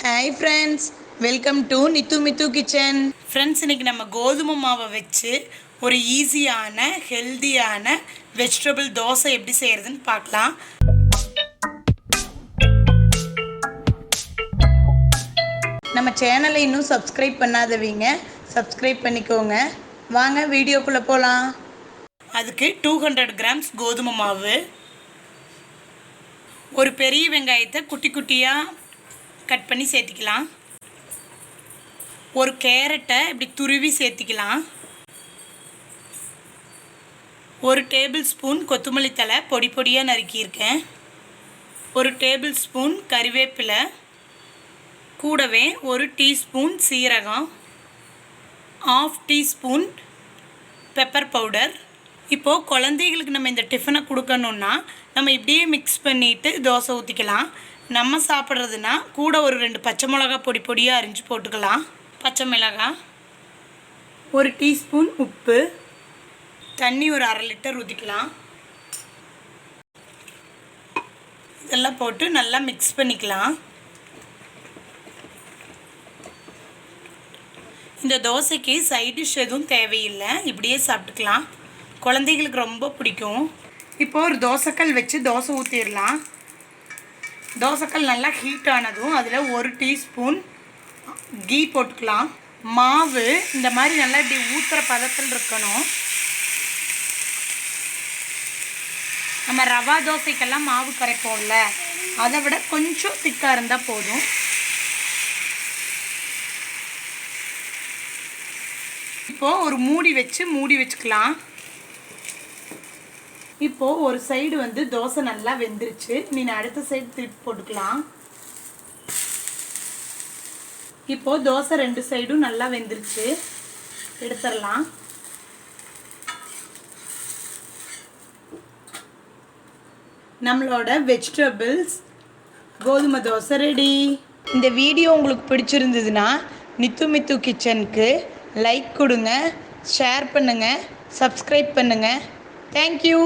Hi friends, welcome to NithuMithuKitchen. Friends, இன்றைக்கி நம்ம கோதுமை மாவை வச்சு ஒரு ஈஸியான ஹெல்த்தியான வெஜிடபிள் தோசை எப்படி செய்கிறதுன்னு பார்க்கலாம். நம்ம சேனலை இன்னும் சப்ஸ்கிரைப் பண்ணாதவங்க சப்ஸ்கிரைப் பண்ணிக்கோங்க. வாங்க வீடியோக்குள்ளே போகலாம். அதுக்கு 200 கிராம்ஸ் கோதுமை மாவு, ஒரு பெரிய வெங்காயத்தை குட்டி குட்டியாக கட் பண்ணி சேர்த்திக்கலாம். ஒரு கேரட்டை இப்படி துருவி சேர்த்திக்கலாம். ஒரு டேபிள் ஸ்பூன் கொத்தமல்லி தழை பொடி பொடியாக நறுக்கியிருக்கேன். ஒரு டேபிள் ஸ்பூன் கறிவேப்பிலை, கூடவே ஒரு டீஸ்பூன் சீரகம், 1/2 டீஸ்பூன் பெப்பர் பவுடர். இப்போது குழந்தைகளுக்கு நம்ம இந்த டிஃபனை கொடுக்கணுன்னா நம்ம இப்படியே மிக்ஸ் பண்ணிவிட்டு தோசை ஊற்றிக்கலாம். நம்ம சாப்பிட்றதுனா கூட ஒரு 2 பச்சை மிளகா பொடி பொடியாக அரிஞ்சு போட்டுக்கலாம். பச்சை மிளகாய், ஒரு டீஸ்பூன் உப்பு, தண்ணி ஒரு 1/2 லிட்டர் ஊற்றிக்கலாம். இதெல்லாம் போட்டு நல்லா மிக்ஸ் பண்ணிக்கலாம். இந்த தோசைக்கு சைட் டிஷ் எதுவும் தேவையில்லை, இப்படியே சாப்பிட்டுக்கலாம். குழந்தைகளுக்கு ரொம்ப பிடிக்கும். இப்போது ஒரு தோசைக்கல் வச்சு தோசை ஊற்றிடலாம். தோசைக்கல் நல்லா ஹீட் ஆனதும் அதில் 1 டீஸ்பூன் கீ போட்டுக்கலாம். மாவு இந்த மாதிரி நல்லா இப்படி ஊற்றுற பதத்தில் இருக்கணும். நம்ம ரவா தோசைக்கெல்லாம் மாவு கரைப்போம்ல, அதை விட கொஞ்சம் திக்காக இருந்தால் போதும். இப்போது ஒரு மூடி வச்சுக்கலாம். இப்போது ஒரு சைடு தோசை நல்லா வெந்துருச்சு. நான் அடுத்த சைடு திருப்பி போட்டுக்கலாம். இப்போது தோசை 2 சைடும் நல்லா வெந்துருச்சு, எடுத்துடலாம். நம்மளோட வெஜிடபிள்ஸ் கோதுமை தோசை ரெடி. இந்த வீடியோ உங்களுக்கு பிடிச்சிருந்ததுன்னா NithuMithuKitchenக்கு லைக் கொடுங்க, ஷேர் பண்ணுங்கள், சப்ஸ்கிரைப் பண்ணுங்கள். தேங்க்யூ.